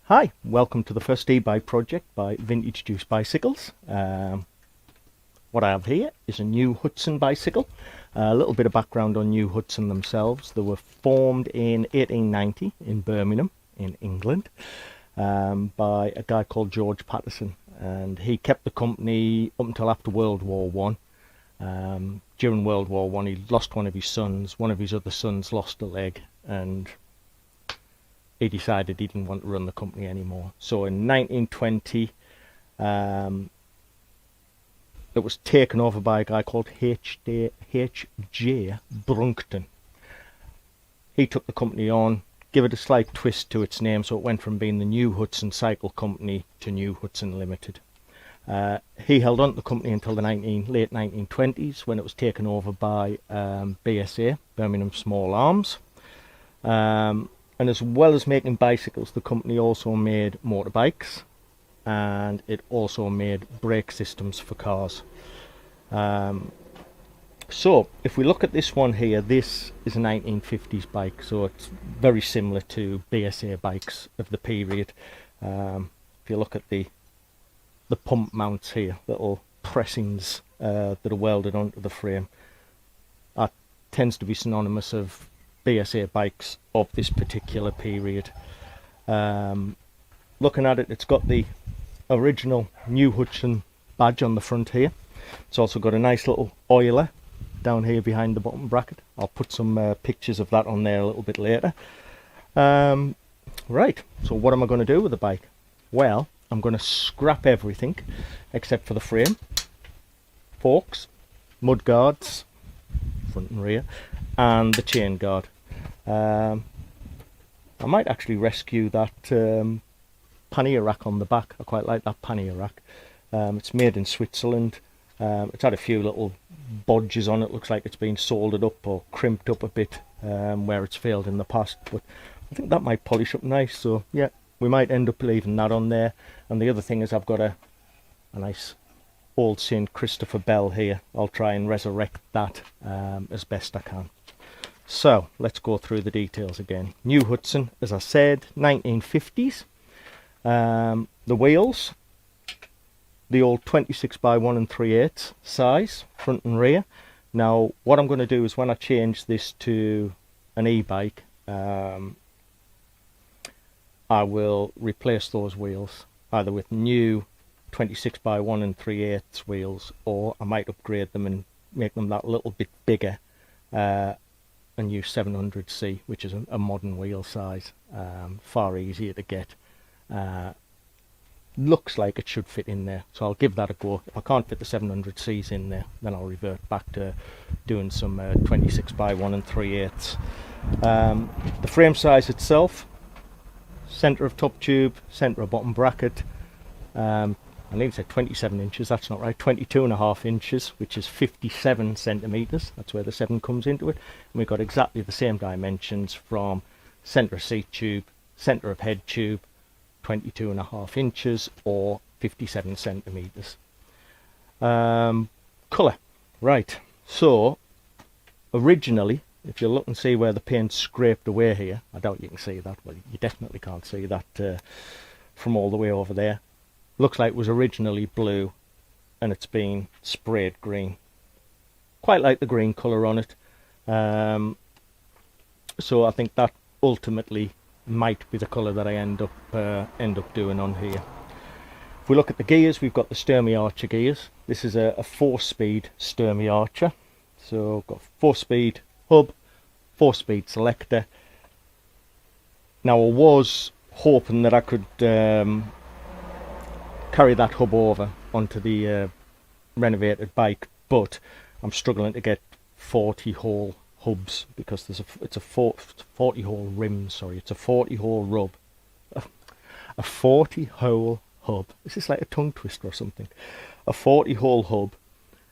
Hi, welcome to the first e-bike project by Vintage Juice Bicycles. What I have here is a new Hudson bicycle. A little bit of background on New Hudson themselves. They were formed in 1890 in Birmingham in England by a guy called George Patterson, and he kept the company up until after World War One. During World War One, he lost one of his sons. One of his other sons lost a leg, and he decided he didn't want to run the company anymore. So in 1920, it was taken over by a guy called H.J. Brunkton. He took the company on, gave it a slight twist to its name, so it went from being the New Hudson Cycle Company to New Hudson Limited. He held on to the company until the late 1920s, when it was taken over by BSA, Birmingham Small Arms. And as well as making bicycles, the company also made motorbikes, and it also made brake systems for cars. So if we look at this one here, this is a 1950s bike, so it's very similar to BSA bikes of the period. If you look at the pump mounts here, little pressings that are welded onto the frame, that tends to be synonymous of BSA bikes of this particular period. Looking at it, it's got the original New Hudson badge on the front here. It's also got a nice little oiler down here behind the bottom bracket. I'll put some pictures of that on there a little bit later. Right, so what am I going to do with the bike? Well, I'm going to scrap everything except for the frame, forks, mud guards, front and rear, and the chain guard. I might actually rescue that pannier rack on the back. I quite like that pannier rack. It's made in Switzerland. It's had a few little bodges on it. Looks like it's been soldered up or crimped up a bit where it's failed in the past, but I think that might polish up nice. So yeah, we might end up leaving that on there. And the other thing is, I've got a nice old St. Christopher bell here. I'll try and resurrect that as best I can. So let's go through the details again. New Hudson, as I said, 1950s. The wheels, the old 26 by 1 3/8 size, front and rear. Now what I'm going to do is, when I change this to an e-bike, I will replace those wheels either with new 26 by 1 3/8 wheels, or I might upgrade them and make them that little bit bigger and use 700C, which is a modern wheel size, far easier to get. Looks like it should fit in there, so I'll give that a go. If I can't fit the 700Cs in there, then I'll revert back to doing some 26 by 1 3/8. The frame size itself, centre of top tube, centre of bottom bracket. I need to say 27 inches, that's not right, 22.5 inches, which is 57 centimetres. That's where the 7 comes into it. And we've got exactly the same dimensions from centre of seat tube, centre of head tube, 22.5 inches or 57 centimetres. Colour. Right, so originally, if you look and see where the paint's scraped away here, I doubt you can see that, well, you definitely can't see that from all the way over there. Looks like it was originally blue and it's been sprayed green. Quite like the green colour on it. So I think that ultimately might be the colour that I end up doing on here. If we look at the gears, we've got the Sturmey Archer gears. This is a 4-speed Sturmey Archer. So got 4-speed hub, 4-speed selector. Now I was hoping that I could carry that hub over onto the renovated bike, but I'm struggling to get 40-hole hubs because it's a 40-hole rim. Sorry, it's a 40-hole rub, a 40-hole hub. Is this like a tongue twister or something? A 40-hole hub,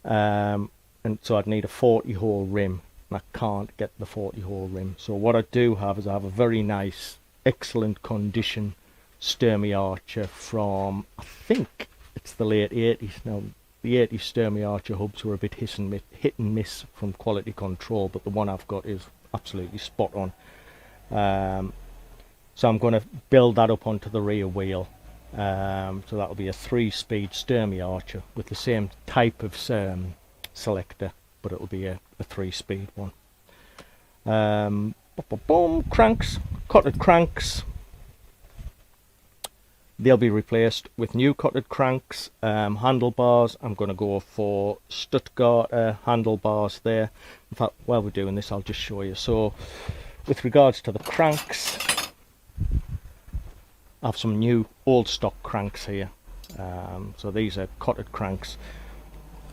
and so I'd need a 40-hole rim, and I can't get the 40-hole rim. So what I do have is I have a very nice, excellent condition Sturmey Archer from, I think it's the late 80s. Now the 80s Sturmey Archer hubs were a bit hit and miss from quality control, but the one I've got is absolutely spot on. So I'm going to build that up onto the rear wheel. So that'll be a 3-speed Sturmey Archer with the same type of selector, but it'll be a 3-speed one. Boom, cranks, cotted cranks. They'll be replaced with new cotted cranks. Handlebars, I'm going to go for Stuttgart handlebars there. In fact, while we're doing this, I'll just show you. So with regards to the cranks, I have some new old stock cranks here. So these are cotted cranks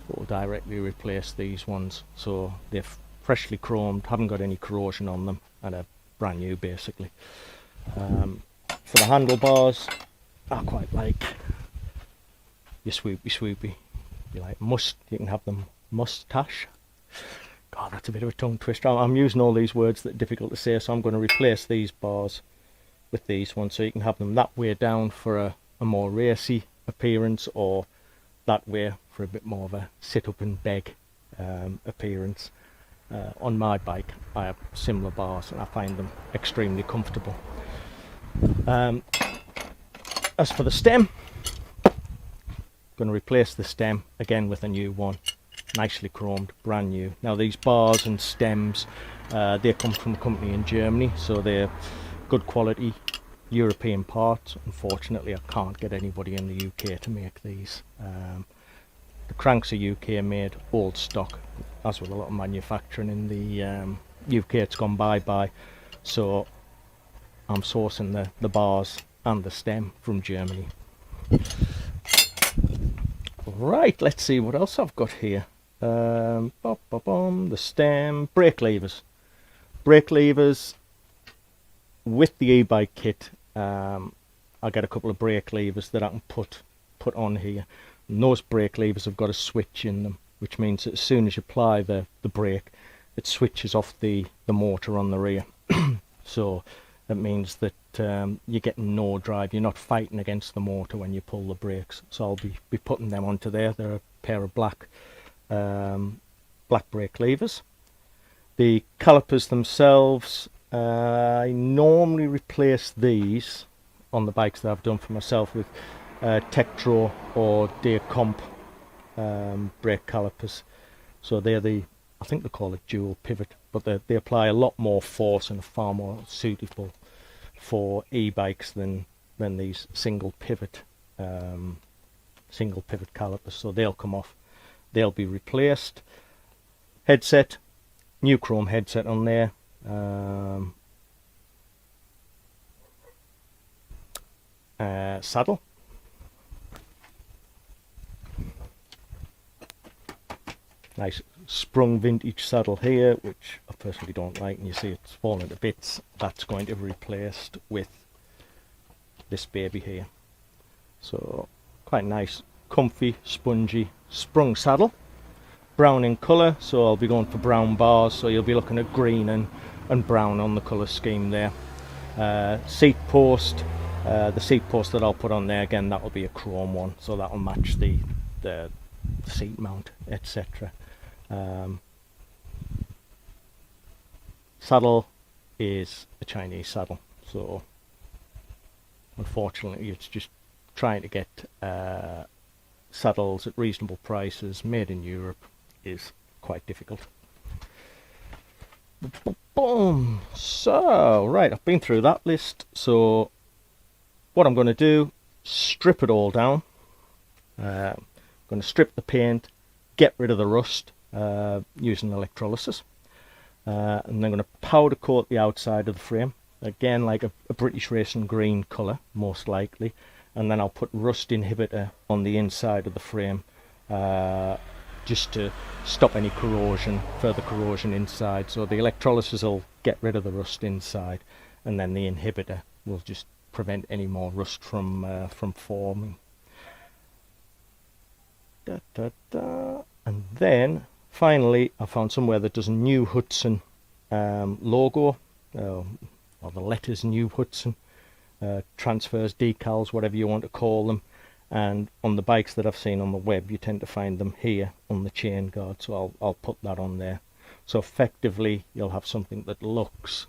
that will directly replace these ones. So they're freshly chromed, haven't got any corrosion on them, and are brand new basically. For the handlebars, I quite like your swoopy. You like you can have them mustache. God, that's a bit of a tongue twister. I'm using all these words that are difficult to say, so I'm going to replace these bars with these ones, so you can have them that way down for a more racy appearance, or that way for a bit more of a sit up and beg appearance. On my bike I have similar bars and I find them extremely comfortable. As for the stem, I'm going to replace the stem again with a new one, nicely chromed, brand new. Now these bars and stems, they come from a company in Germany, so they're good quality European parts. Unfortunately, I can't get anybody in the UK to make these. The cranks are UK made, old stock, as with a lot of manufacturing in the UK. It's gone bye-bye, so I'm sourcing the bars and the stem from Germany. Right, let's see what else I've got here. The stem, brake levers. Brake levers with the e-bike kit. I get a couple of brake levers that I can put on here. And those brake levers have got a switch in them, which means that as soon as you apply the brake, it switches off the motor on the rear. So that means that you're getting no drive. You're not fighting against the motor when you pull the brakes. So I'll be putting them onto there. They're a pair of black brake levers. The calipers themselves, I normally replace these on the bikes that I've done for myself with Tektro or Deer Comp brake calipers. So they're I think they call it dual pivot, but they apply a lot more force and are far more suitable for e-bikes than these single pivot calipers. So they'll come off, they'll be replaced. Headset, new chrome headset on there. Saddle, nice sprung vintage saddle here, which I personally don't like, and you see it's fallen to bits. That's going to be replaced with this baby here. So quite nice, comfy, spongy, sprung saddle, brown in colour, so I'll be going for brown bars, so you'll be looking at green and brown on the colour scheme there. Seat post, the seat post that I'll put on there, again, that will be a chrome one, so that will match the seat mount, etc. Saddle is a Chinese saddle, so unfortunately it's just trying to get saddles at reasonable prices made in Europe is quite difficult. Boom. So right, I've been through that list, so what I'm going to do, strip it all down. I'm going to strip the paint, get rid of the rust using electrolysis, and then I'm going to powder coat the outside of the frame, again like a British racing green colour most likely, and then I'll put rust inhibitor on the inside of the frame just to stop any corrosion, further corrosion inside. So the electrolysis will get rid of the rust inside, and then the inhibitor will just prevent any more rust from forming. And then finally I found somewhere that does a new Hudson logo, or the letters new Hudson, transfers, decals, whatever you want to call them. And on the bikes that I've seen on the web, you tend to find them here on the chain guard, so I'll put that on there. So effectively you'll have something that looks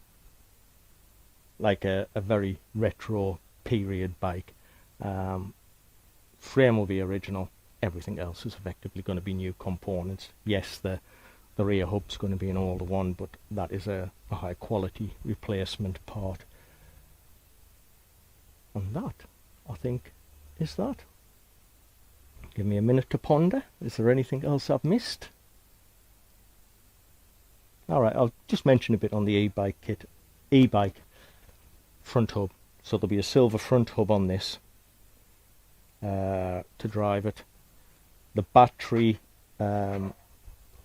like a very retro period bike. Frame will be original, everything else is effectively going to be new components. Yes, the rear hub's going to be an older one, but that is a high quality replacement part. And that, I think, is that. Give me a minute to ponder. Is there anything else I've missed? Alright, I'll just mention a bit on the e-bike kit. E-bike front hub. So there'll be a silver front hub on this to drive it. The battery, I'm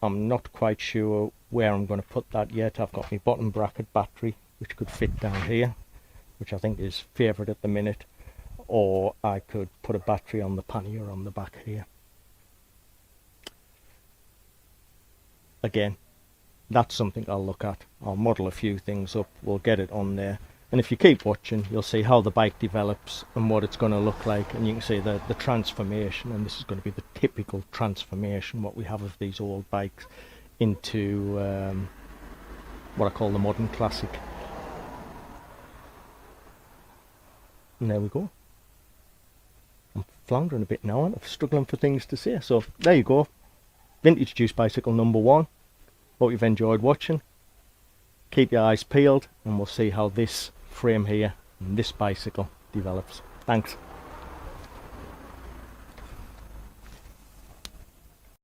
not quite sure where I'm going to put that yet. I've got my bottom bracket battery, which could fit down here, which I think is favourite at the minute. Or I could put a battery on the pannier on the back here. Again, that's something I'll look at. I'll model a few things up, we'll get it on there. And if you keep watching, you'll see how the bike develops and what it's going to look like. And you can see the transformation, and this is going to be the typical transformation, what we have of these old bikes, into what I call the modern classic. And there we go. I'm floundering a bit now, and I'm struggling for things to say. So there you go. Vintage Juice Bicycle number 1. Hope you've enjoyed watching. Keep your eyes peeled, and we'll see how this frame here and this bicycle develops. Thanks.